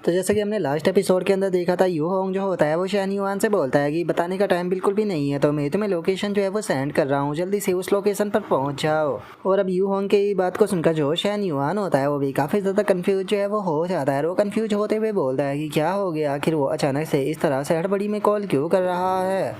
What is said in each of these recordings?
तो जैसे कि हमने लास्ट एपिसोड के अंदर देखा था, यू होंग जो होता है वो शान युआन से बोलता है कि बताने का टाइम बिल्कुल भी नहीं है, तो मैं तुम्हें लोकेशन जो है वो सेंड कर रहा हूँ, जल्दी से उस लोकेशन पर पहुंच जाओ। और अब यू होंग की बात को सुनकर जो शान युआन होता है वो भी काफ़ी ज़्यादा कंफ्यूज जो है वो हो जाता है। वो कंफ्यूज होते हुए बोलता है कि क्या हो गया, आखिर वो अचानक से इस तरह से हड़बड़ी में कॉल क्यों कर रहा है।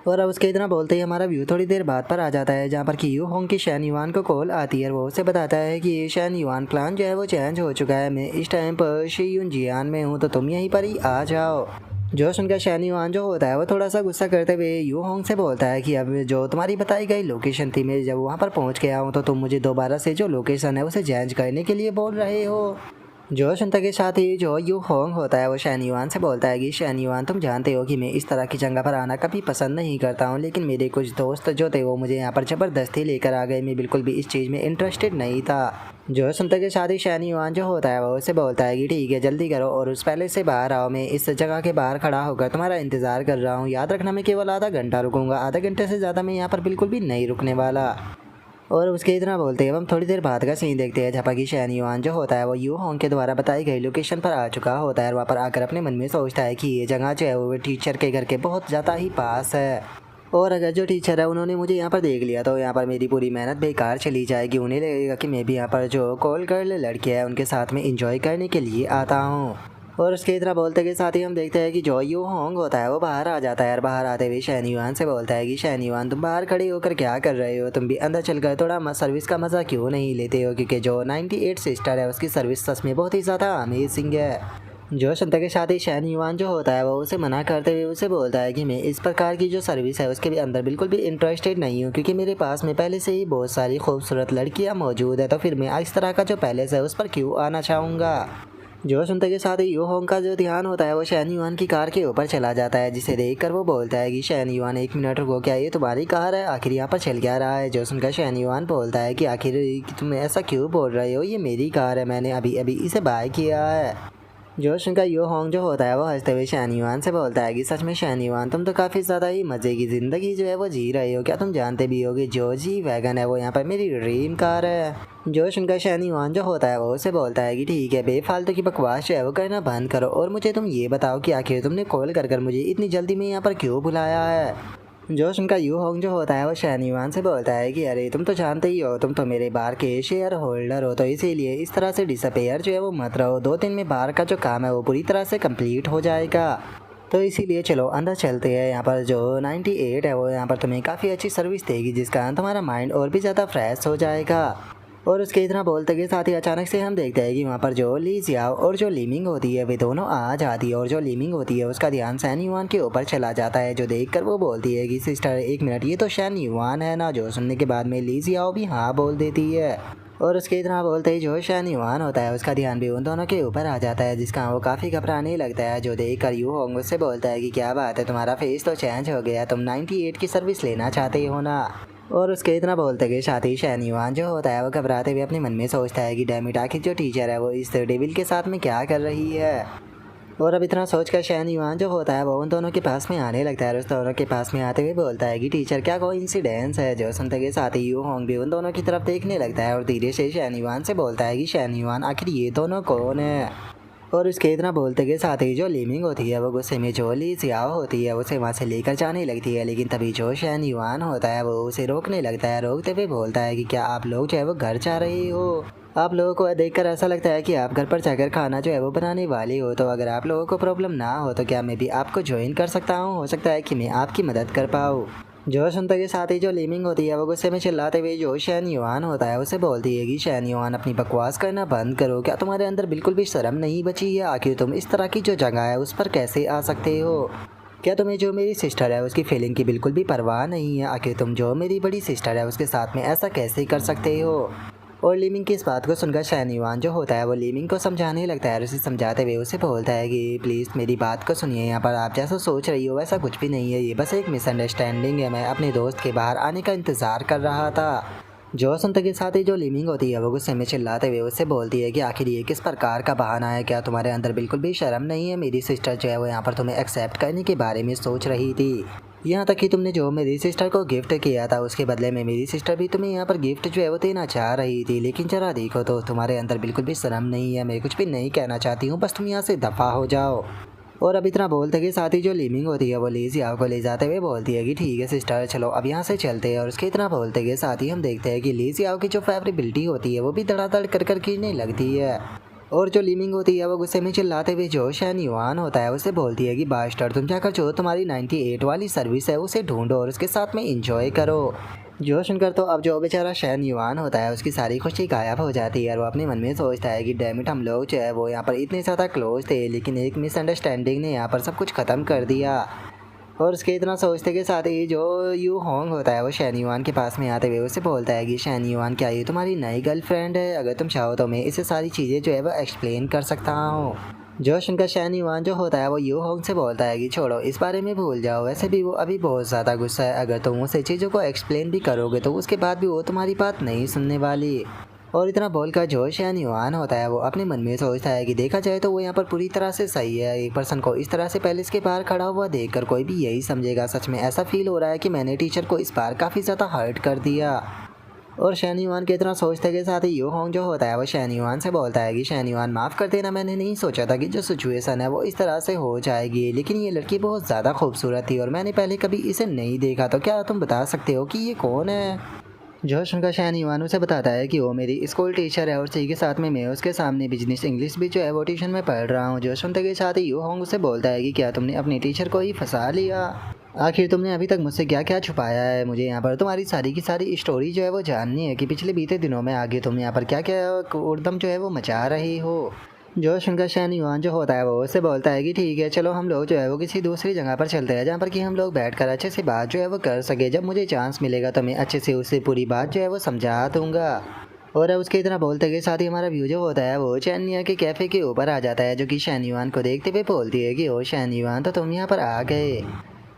और अब उसके इतना बोलते ही हमारा व्यू थोड़ी देर बाद पर आ जाता है, जहाँ पर कि यू होंग की शान युआन को कॉल आती है और वो उसे बताता है कि ये शान युआन प्लान जो है वो चेंज हो चुका है, मैं इस टाइम पर शी यून जियान में हूँ, तो तुम यहीं पर ही आ जाओ। जो सुनकर शान युआन जो होता है वो थोड़ा सा गुस्सा करते हुए यू होंग से बोलता है कि अब जो तुम्हारी बताई गई लोकेशन थी, मैं जब वहाँ पर पहुँच गया हूँ तो तुम मुझे दोबारा से जो लोकेशन है उसे चेंज करने के लिए बोल रहे हो। जो सुनता के साथ ही जो यू होंग होता है वो शान युआन से बोलता है कि शान युआन, तुम जानते हो कि मैं इस तरह की जगह पर आना कभी पसंद नहीं करता हूँ, लेकिन मेरे कुछ दोस्त जो थे वो मुझे यहाँ पर ज़बरदस्ती लेकर आ गए, मैं बिल्कुल भी इस चीज़ में इंटरेस्टेड नहीं था। जो सुनता के साथ ही शान युआन जो होता है वो उसे बोलता है कि ठीक है, जल्दी करो और उस पैलेस से बाहर आओ, मैं इस जगह के बाहर खड़ा होकर तुम्हारा इंतज़ार कर रहा हूँ, याद रखना मैं केवल आधा घंटा रुकूंगा, आधे घंटे से ज़्यादा मैं यहाँ पर बिल्कुल भी नहीं रुकने वाला। और उसके इतना बोलते हैं हम थोड़ी देर बाद का सीन देखते हैं, जहाँ की शान युआन जो होता है वो यू होंग के द्वारा बताई गई लोकेशन पर आ चुका होता है और वहाँ पर आकर अपने मन में सोचता है कि ये जगह जो है वो टीचर के घर के बहुत ज़्यादा ही पास है, और अगर जो टीचर है उन्होंने मुझे यहाँ पर देख लिया तो यहाँ पर मेरी पूरी मेहनत बेकार चली जाएगी, उन्हें लगेगा कि मैं भी यहाँ पर जो कॉल गर्ल लड़के हैं उनके साथ में इंजॉय करने के लिए आता हूँ। और उसके इतना बोलते के साथ ही हम देखते हैं कि जो यू होंग होता है वो बाहर आ जाता है और बाहर आते हुए शान युआन से बोलता है कि शान युआन, तुम बाहर खड़े होकर क्या कर रहे हो, तुम भी अंदर चलकर थोड़ा सर्विस का मज़ा क्यों नहीं लेते हो, क्योंकि जो 98 सिस्टर है उसकी सर्विस सच में बहुत ही ज़्यादा अमेजिंग है। जो सुनते के साथ ही शान युआन जो होता है वो उसे मना करते हुए उसे बोलता है कि मैं इस प्रकार की जो सर्विस है उसके भी अंदर बिल्कुल भी इंटरेस्टेड नहीं हूँ, क्योंकि मेरे पास में पहले से ही बहुत सारी खूबसूरत लड़कियाँ मौजूद है, तो फिर मैं इस तरह का जो पैलेस है उस पर क्यों आना चाहूँगा। जो सुनते के साथ ही यू होंग का जो ध्यान होता है वो शान युआन की कार के ऊपर चला जाता है, जिसे देखकर वो बोलता है कि शान युआन, एक मिनट रुको, क्या ये तुम्हारी कार है, आखिर यहाँ पर चल क्या रहा है। जो सुनकर शान युआन बोलता है कि आखिर तुम ऐसा क्यों बोल रहे हो, ये मेरी कार है, मैंने अभी अभी इसे बाय किया है। जो सुनकर यू होंग जो होता है वो हंसते हुए शान युआन से बोलता है कि सच में शान युआन, तुम तो काफ़ी ज़्यादा ही मज़े की ज़िंदगी जो है वो जी रहे हो, क्या तुम जानते भी हो कि जो जी वैगन है वो यहाँ पर मेरी ड्रीम कार है। जो सुनकर शान युआन जो होता है वो उसे बोलता है कि ठीक है, बेफालतू की बकवास जो है वो करना बंद करो और मुझे तुम ये बताओ कि आखिर तुमने कॉल कर मुझे इतनी जल्दी में यहाँ पर क्यों बुलाया है। जो उनका यू होंग जो होता है वो शान युआन से बोलता है कि अरे तुम तो जानते ही हो, तुम तो मेरे बार के शेयर होल्डर हो, तो इसीलिए इस तरह से डिसअपेयर जो है वो मत रहो, 2 दिन में बार का जो काम है वो पूरी तरह से कंप्लीट हो जाएगा, तो इसीलिए चलो अंदर चलते हैं। यहाँ पर जो 98 है वो यहाँ पर तुम्हें काफ़ी अच्छी सर्विस देगी, जिस कारण तुम्हारा माइंड और भी ज़्यादा फ्रेश हो जाएगा। और उसके इतना बोलते के साथ ही अचानक से हम देखते हैं कि वहाँ पर जो ली जियाओ और जो लीमिंग होती है वे दोनों आ जाती है, और जो लीमिंग होती है उसका ध्यान शान युआन के ऊपर चला जाता है, जो देखकर वो बोलती है कि सिस्टर एक मिनट, ये तो शान युआन है ना। जो सुनने के बाद में ली जियाओ भी हाँ बोल देती है, और उसके इतना बोलते ही जो शान युआन होता है उसका ध्यान भी उन दोनों के ऊपर आ जाता है, जिसका वो काफ़ी घबराने लगता है। जो देख कर यू होंग उससे बोलता है कि क्या बात है, तुम्हारा फेस तो चेंज हो गया, तुम 98 की सर्विस लेना चाहते हो ना। और उसके इतना बोलते के साथ ही शान युआन जो होता है वो घबराते हुए अपने मन में सोचता है कि डैमिट, आखिर जो टीचर है वो इस डेविल के साथ में क्या कर रही है। और अब इतना सोचकर शान युआन जो होता है वो उन दोनों के पास में आने लगता है और उस दोनों के पास में आते हुए बोलता है कि टीचर, क्या कोइंसिडेंस है। जो सुनते के साथ ही यू होंग भी उन दोनों की तरफ देखने लगता है और धीरे से शान युआन से बोलता है कि शान युआन, आखिर ये दोनों कौन है। और उसके इतना बोलते के साथ ही जो लीमिंग होती है वो गुस्से में जो ली जियाओ होती है उसे वहाँ से लेकर जाने लगती है, लेकिन तभी जो शान युआन होता है वो उसे रोकने लगता है। रोकते हुए बोलता है कि क्या आप लोग जो है वो घर जा रहे हो, आप लोगों को देखकर ऐसा लगता है कि आप घर पर जाकर खाना जो है वो बनाने वाले हो, तो अगर आप लोगों को प्रॉब्लम ना हो तो क्या मैं भी आपको ज्वाइन कर सकता हूँ, हो सकता है कि मैं आपकी मदद कर पाऊँ। जो सुनते के साथ ही जो लीमिंग होती है वो गुस्से में चिल्लाते हुए जो शान युआन होता है उसे बोलती है कि शान युआन, अपनी बकवास करना बंद करो, क्या तुम्हारे अंदर बिल्कुल भी शर्म नहीं बची है, आखिर तुम इस तरह की जो जगह है उस पर कैसे आ सकते हो। क्या तुम्हें जो मेरी सिस्टर है उसकी फीलिंग की बिल्कुल भी परवाह नहीं है, आखिर तुम जो मेरी बड़ी सिस्टर है उसके साथ में ऐसा कैसे कर सकते हो। और लीमिंग की इस बात को सुनकर शान युआन जो होता है वो लीमिंग को समझाने लगता है और उसे समझाते हुए उसे बोलता है कि प्लीज़ मेरी बात को सुनिए, यहाँ पर आप जैसा सोच रही हो वैसा कुछ भी नहीं है, ये बस एक मिसअंडरस्टैंडिंग है, मैं अपने दोस्त के बाहर आने का इंतज़ार कर रहा था। जो सुनते के साथ ही जो लीमिंग होती है वो गुस्से में चिल्लाते हुए उससे बोलती है कि आखिर ये किस प्रकार का बहाना है, क्या तुम्हारे अंदर बिल्कुल भी शर्म नहीं है, मेरी सिस्टर जो है वो यहाँ पर तुम्हें एक्सेप्ट करने के बारे में सोच रही थी, यहाँ तक कि तुमने जो मेरी सिस्टर को गिफ्ट किया था उसके बदले में मेरी सिस्टर भी तुम्हें यहाँ पर गिफ्ट जो है वो देना चाह रही थी, लेकिन जरा देखो तो तुम्हारे अंदर बिल्कुल भी शर्म नहीं है। मैं कुछ भी नहीं कहना चाहती हूँ, बस तुम यहाँ से दफ़ा हो जाओ। और अब इतना बोलते कि साथ ही जो लीमिंग होती है वो ली जियाओ को ले जाते हुए बोलती है कि ठीक है सिस्टर चलो अब यहाँ से चलते हैं। और उसके इतना बोलते कि साथ ही हम देखते हैं कि ली जियाओ की जो फेवरेबिलिटी होती है वो भी धड़ाधड़ कर गिरने लगती है। और जो लीमिंग होती है वो गुस्से में चिल्लाते हुए जो शैन युआन होता है उसे बोलती है कि बास्टर तुम क्या कर जो तुम्हारी 98 वाली सर्विस है उसे ढूंढो और उसके साथ में इंजॉय करो। जो सुनकर तो अब जो बेचारा शैन युआन होता है उसकी सारी खुशी गायब हो जाती है और वो अपने मन में सोचता है कि डैमिट हम लोग जो है वो यहाँ पर इतने ज़्यादा क्लोज थे, लेकिन एक मिसअंडरस्टैंडिंग ने यहाँ पर सब कुछ ख़त्म कर दिया। और उसके इतना सोचते के साथ ही जो यू होंग होता है वो शैन युआन के पास में आते हुए उससे बोलता है कि शैन युआन क्या ये तुम्हारी नई गर्लफ्रेंड है? अगर तुम चाहो तो मैं इसे सारी चीज़ें जो है वो एक्सप्लेन कर सकता हूँ। जो सुनकर शैन युआन जो होता है वो यू होंग से बोलता है कि छोड़ो इस बारे में भूल जाओ, वैसे भी वो अभी बहुत ज़्यादा गुस्सा है। अगर तुम उसे चीज़ों को एक्सप्लेन भी करोगे तो उसके बाद भी वो तुम्हारी बात नहीं सुनने वाली। और इतना बोलकर जो शैन युआन होता है वो अपने मन में सोचता है कि देखा जाए तो वो यहाँ पर पूरी तरह से सही है। एक पर्सन को इस तरह से पैलेस के बाहर खड़ा हुआ देखकर कोई भी यही समझेगा। सच में ऐसा फील हो रहा है कि मैंने टीचर को इस बार काफ़ी ज़्यादा हर्ट कर दिया। और शैन युआन के इतना सोचते के साथ ही यू होंग जो होता है वो शैन युआन से बोलता है कि शैन युआन माफ़ कर देना, मैंने नहीं सोचा था कि जो सिचुएशन है वो इस तरह से हो जाएगी, लेकिन ये लड़की बहुत ज़्यादा खूबसूरत थी और मैंने पहले कभी इसे नहीं देखा, तो क्या तुम बता सकते हो कि ये कौन है? जो सुनकर शैन युआन उसे बताता है कि वो मेरी स्कूल टीचर है और इसी के साथ में मैं उसके सामने बिजनेस इंग्लिश भी जो है वो ट्यूशन में पढ़ रहा हूँ। जो सुनते के साथ ही यू होंग उसे बोलता है कि क्या तुमने अपनी टीचर को ही फंसा लिया? आखिर तुमने अभी तक मुझसे क्या क्या छुपाया है? मुझे यहाँ पर तुम्हारी सारी की सारी स्टोरी जो है वो जाननी है कि पिछले बीते दिनों में आगे तुम यहाँ पर क्या क्या उड़दम जो है वो मचा रही हो। जो सुनकर शैन युआन जो होता है वो उससे बोलता है कि ठीक है चलो हम लोग जो है वो किसी दूसरी जगह पर चलते हैं जहाँ पर कि हम लोग बैठकर अच्छे से बात जो है वो कर सके। जब मुझे चांस मिलेगा तो मैं अच्छे से उससे पूरी बात जो है वो समझा दूंगा। और अब उसके इतना बोलते के साथ ही हमारा व्यू जो होता है वो चैनिया के कैफ़े के ऊपर आ जाता है, जो कि शैन युआन को देखते हुए बोलती है कि ओ शैन युआन तो तुम यहाँ पर आ गए।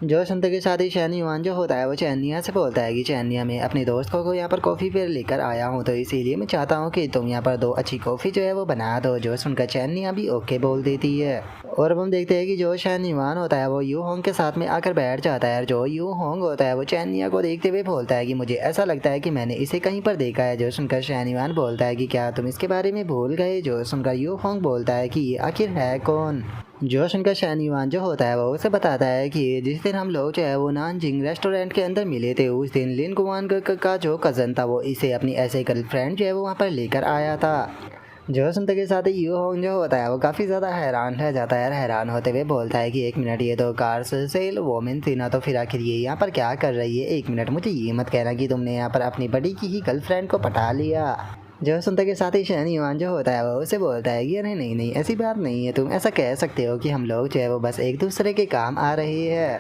जो सुनते के साथ ही शैन युआन जो होता है वो चैनिया से बोलता है कि चैनिया मैं अपने दोस्त को यहाँ पर कॉफ़ी पे लेकर आया हूँ, तो इसीलिए मैं चाहता हूँ कि तुम यहाँ पर 2 अच्छी कॉफ़ी जो है वो बना दो। जो सुनकर चैनिया भी ओके बोल देती है। और अब हम देखते हैं कि जो शैन युआन होता है वो यू होंग के साथ में आकर बैठ जाता है और जो यू होंग होता है वो चैनिया को देखते हुए बोलता है कि मुझे ऐसा लगता है कि मैंने इसे कहीं पर देखा है। जो सुनकर शैन युआन बोलता है कि क्या तुम इसके बारे में भूल गए? जो सुनकर यू होंग बोलता है कि ये आखिर है कौन? जो सुनकर शैन युआन जो होता है वो उसे बताता है कि जिस दिन हम लोग जो है वो नानजिंग रेस्टोरेंट के अंदर मिले थे उस दिन लिन गुआन का जो कज़न था वो इसे अपनी ऐसे गर्लफ्रेंड जो है वो वहाँ पर लेकर आया था। जो सुनते के साथ ही यू होंग जो होता है वो काफ़ी ज़्यादा हैरान रह जाता है। हैरान होते हुए बोलता है कि 1 मिनट, ये तो कार सेल वोमेन थी ना, तो फिर आखिर ये यहाँ पर क्या कर रही है? 1 मिनट, मुझे ये मत कहना कि तुमने यहाँ पर अपनी बड़ी की ही गर्लफ्रेंड को पटा लिया। जो सुनते के साथ ही शैन युआन जो होता है वो उसे बोलता है कि अरे नहीं नहीं ऐसी बात नहीं है, तुम ऐसा कह सकते हो कि हम लोग जो है वो बस एक दूसरे के काम आ रही है।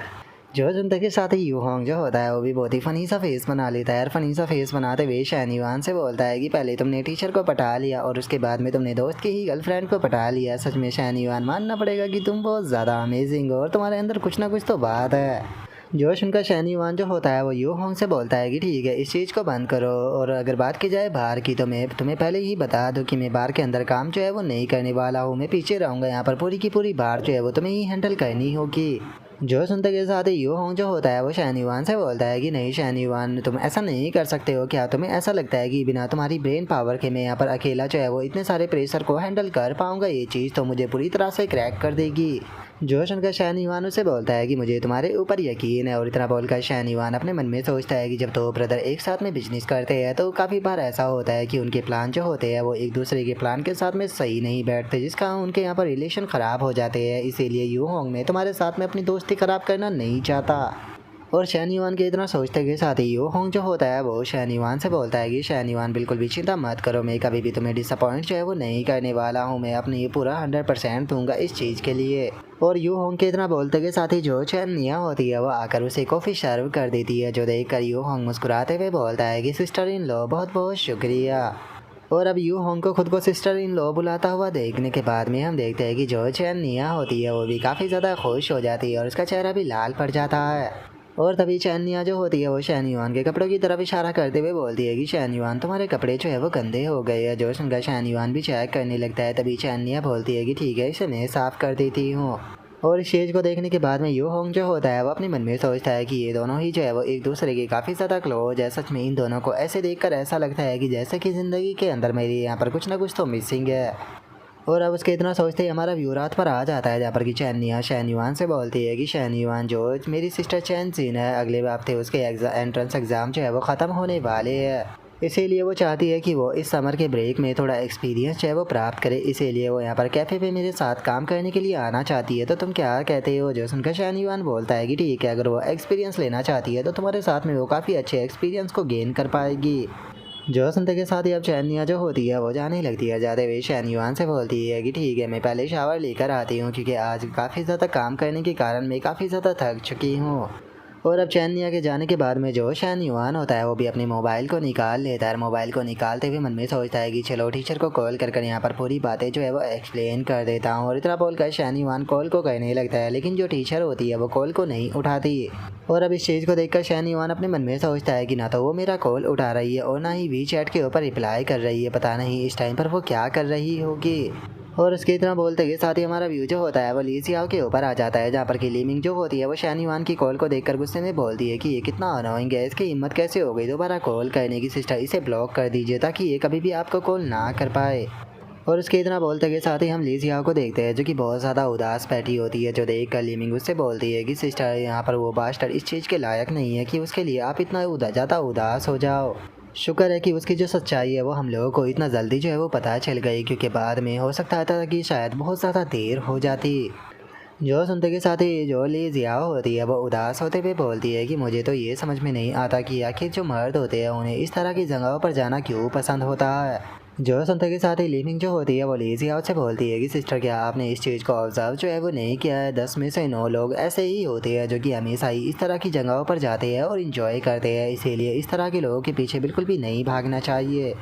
जो सुनते के साथ ही यू होंग जो होता है वो भी बहुत ही फनी सा फेस बना लेता है और फनी सा फेस बनाते हुए शैन युआन से बोलता है कि पहले तुमने टीचर को पटा लिया और उसके बाद में तुमने दोस्त की ही गर्लफ्रेंड को पटा लिया। सच में शैन युआन मानना पड़ेगा कि तुम बहुत ज़्यादा अमेजिंग हो और तुम्हारे अंदर कुछ ना कुछ तो बात है। जो सुनकर शैन युआन जो होता है वो यू होंग से बोलता है कि ठीक है इस चीज़ को बंद करो, और अगर बात की जाए बाहर की तो मैं तुम्हें पहले ही बता दूं कि मैं बार के अंदर काम जो है वो नहीं करने वाला हूँ। मैं पीछे रहूँगा यहाँ पर, पूरी की पूरी बार जो है वो तुम्हें ही हैंडल करनी होगी। जो सुनते के साथ ही यू होंग जो होता है वो शैन युआन से बोलता है कि नहीं शैन युआन तुम ऐसा नहीं कर सकते हो। क्या तुम्हें ऐसा लगता है कि बिना तुम्हारी ब्रेन पावर के मैं यहाँ पर अकेला जो है वो इतने सारे प्रेशर को हैंडल कर पाऊँगा? ये चीज़ तो मुझे पूरी तरह से क्रैक कर देगी। जो सुनकर शैन युआन उसे बोलता है कि मुझे तुम्हारे ऊपर यकीन है। और इतना बोलकर शैन युआन अपने मन में सोचता है कि जब 2 ब्रदर एक साथ में बिजनेस करते हैं तो काफ़ी बार ऐसा होता है कि उनके प्लान जो होते हैं वो एक दूसरे के प्लान के साथ में सही नहीं बैठते, जिसका उनके यहाँ पर रिलेशन ख़राब हो जाते हैं। इसीलिए यू होंग मैं तुम्हारे साथ में अपनी दोस्ती ख़राब करना नहीं चाहता। और शैन युआन के इतना सोचते के साथ ही यू होंग जो होता है वो शैन युआन से बोलता है कि शैन युआन बिल्कुल भी चिंता मत करो, मैं कभी भी तुम्हें डिसअपॉइंट जो है वो नहीं करने वाला हूँ। मैं अपने ये पूरा 100% दूंगा इस चीज़ के लिए। और यू होंग के इतना बोलते के साथ ही जो चैनिया होती है वो आकर उसे कॉफ़ी सर्व कर देती है, जो देख कर यू होंग मुस्कुराते हुए बोलता है कि सिस्टर इन लॉ बहुत बहुत शुक्रिया। और अब यू होंग को खुद को सिस्टर इन लॉ बुलाता हुआ देखने के बाद में हम देखते हैं कि जो चैनिया होती है वो भी काफ़ी ज़्यादा खुश हो जाती है और उसका चेहरा भी लाल पड़ जाता है। और तभी चैनिया जो होती है वो शैन युआन के कपड़ों की तरफ इशारा करते हुए बोलती है कि शैन युआन तुम्हारे कपड़े जो है वो गंदे हो गए हैं। जो सुनकर शैन युआन भी चेक करने लगता है। तभी चैनिया बोलती है कि ठीक है इसे मैं साफ़ कर देती हूँ। और इस स्टेज को देखने के बाद में यू होंग जो होता है वो अपने मन में सोचता है कि ये दोनों ही जो है वो एक दूसरे के काफ़ी ज़्यादा क्लोज है। सच में इन दोनों को ऐसे देखकर ऐसा लगता है कि जैसे कि ज़िंदगी के अंदर मेरी यहाँ पर कुछ ना कुछ तो मिसिंग है। और अब उसके इतना सोचते ही हमारा व्यू रात पर आ जाता है, जहाँ पर कि चैनिया शैन युआन से बोलती है कि शैन युआन जो मेरी सिस्टर चैन सीन है, अगले हफ्ते उसके एंट्रेंस एग्ज़ाम जो है वो ख़त्म होने वाले हैं। इसीलिए वो चाहती है कि वो इस समर के ब्रेक में थोड़ा एक्सपीरियंस जो है वो प्राप्त करे। इसीलिए वो यहाँ पर कैफ़े पे मेरे साथ काम करने के लिए आना चाहती है। तो तुम क्या कहते हो? जो सुनकर शैन युआन बोलता है कि ठीक है, अगर वो एक्सपीरियंस लेना चाहती है तो तुम्हारे साथ में वो काफ़ी अच्छे एक्सपीरियंस को गेन कर पाएगी। जो सुनते के साथ ही अब चैनिया जो होती है वो जाने लगती है। जाते हुए शैन युआन से बोलती है कि ठीक है, मैं पहले शावर लेकर आती हूँ क्योंकि आज काफ़ी ज़्यादा काम करने के कारण मैं काफ़ी ज़्यादा थक चुकी हूँ। और अब चैनिया के जाने के बाद में जो शैन युआन होता है वो भी अपने मोबाइल को निकाल लेता है। मोबाइल को निकालते हुए मन में सोचता है कि चलो टीचर को कॉल कर यहाँ पर पूरी बातें जो है वो एक्सप्लेन कर देता हूँ। और इतना बोलकर शैन युआन कॉल को करने लगता है, लेकिन जो टीचर होती है वो कॉल को नहीं उठाती। और अब इस चीज़ को देखकर शैन युआन अपने मन में सोचता है कि ना तो वो मेरा कॉल उठा रही है और ना ही वी चैट के ऊपर रिप्लाई कर रही है। पता नहीं इस टाइम पर वो क्या कर रही होगी। और उसके इतना बोलते के साथ ही हमारा व्यू जो होता है वो ली सियाओ के ऊपर आ जाता है, जहाँ पर कि लीमिंग जो होती है वो शैन युआन की कॉल को देखकर गुस्से में बोलती है कि ये कितना अनोइंग है, इसकी हिम्मत कैसे हो गई दोबारा कॉल करने की। सिस्टर, इसे ब्लॉक कर दीजिए ताकि ये कभी भी आपको कॉल ना कर पाए। और उसके इतना बोलते के साथ ही हम ली सियाओ को देखते हैं जो कि बहुत ज़्यादा उदास बैठी होती है। जो देख कर लीमिंग उससे बोलती है कि सिस्टर, यहाँ पर वो बास्टर इस चीज़ के लायक नहीं है कि उसके लिए आप इतना ज़्यादा उदास हो जाओ। शुक्र है कि उसकी जो सच्चाई है वो हम लोगों को इतना जल्दी जो है वो पता चल गई, क्योंकि बाद में हो सकता था कि शायद बहुत ज़्यादा देर हो जाती। जो सुनते के साथ ही जो ली जियाओ होती है वो उदास होते हुए बोलती है कि मुझे तो ये समझ में नहीं आता कि आखिर जो मर्द होते हैं उन्हें इस तरह की जगहों पर जाना क्यों पसंद होता है। जो सुनते के साथ ही लीमिंग जो होती है वो ली जियाओ से बोलती है कि सिस्टर, क्या आपने इस चीज़ को ऑब्जर्व जो है वो नहीं किया है? 10 में से 9 लोग ऐसे ही होते हैं जो कि हमेशा ही इस तरह की जगहों पर जाते हैं और इंजॉय करते हैं। इसीलिए इस तरह के लोगों के पीछे बिल्कुल भी नहीं भागना चाहिए।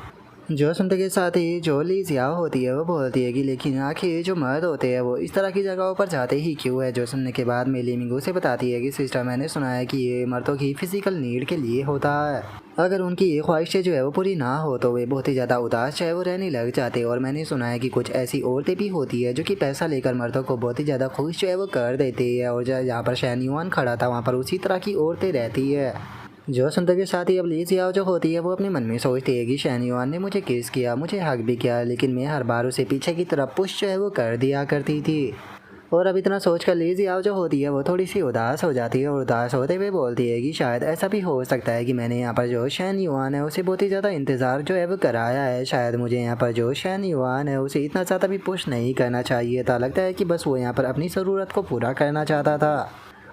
जो सुनते के साथ ही जो ली जियाओ होती है वो बोलती है कि लेकिन आखिर जो मर्द होते हैं वो इस तरह की जगहों पर जाते ही क्यों है। जो सुनने के बाद में लीमिंग उसे बताती है कि सिस्टर, मैंने सुना है कि ये मर्दों की फिजिकल नीड के लिए होता है। अगर उनकी ये ख्वाहिशें जो है वो पूरी ना हो तो वे बहुत ही ज़्यादा उदास जो है वो रहने लग जाते। और मैंने सुना है कि कुछ ऐसी औरतें भी होती है जो कि पैसा लेकर मर्दों को बहुत ही ज़्यादा खुश जो है वो कर देती है। और जहाँ पर शैन युआन खड़ा था वहाँ पर उसी तरह की औरतें रहती है। जो सुनते के साथ ही अब ली जियाओ जो होती है वो अपने मन में सोचती है कि शैन युआन ने मुझे किस किया, मुझे हक भी किया, लेकिन मैं हर बार उसे पीछे की तरफ पुश जो है वो कर दिया करती थी। और अब इतना सोचकर ली जियाओ जो होती है वो थोड़ी सी उदास हो जाती है और उदास होते हुए बोलती है कि शायद ऐसा भी हो सकता है कि मैंने यहाँ पर जो शैन युआन है उसे बहुत ही ज़्यादा इंतज़ार जो है वो कराया है। शायद मुझे यहाँ पर जो शैन युआन है उसे इतना ज़्यादा भी पुश नहीं करना चाहिए था। लगता है कि बस वो यहाँ पर अपनी ज़रूरत को पूरा करना चाहता था।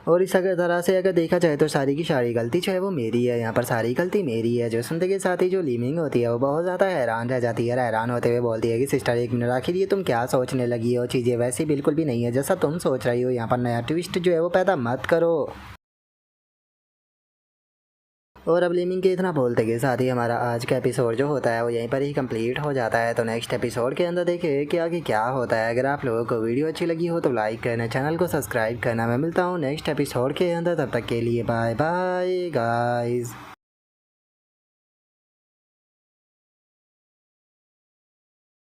और इस अगर तरह से अगर देखा जाए तो सारी की सारी गलती जो है वो मेरी है, यहाँ पर सारी गलती मेरी है। जो सुनते के साथ ही जो लीमिंग होती है वो बहुत ज़्यादा हैरान रह जाती है। हैरान होते हुए बोलती है कि सिस्टर, एक मिनट, आखिर ये तुम क्या सोचने लगी हो? चीज़ें वैसी बिल्कुल भी नहीं है जैसा तुम सोच रही हो। यहाँ पर नया ट्विस्ट जो है वो पैदा मत करो। और अब लीमिंग के इतना बोलते के साथ ही हमारा आज का एपिसोड जो होता है वो यहीं पर ही कंप्लीट हो जाता है। तो नेक्स्ट एपिसोड के अंदर देखिए कि आगे क्या होता है। अगर आप लोगों को वीडियो अच्छी लगी हो तो लाइक करना, चैनल को सब्सक्राइब करना। मैं मिलता हूँ नेक्स्ट एपिसोड के अंदर, तब तक के लिए बाय बाय गाइस।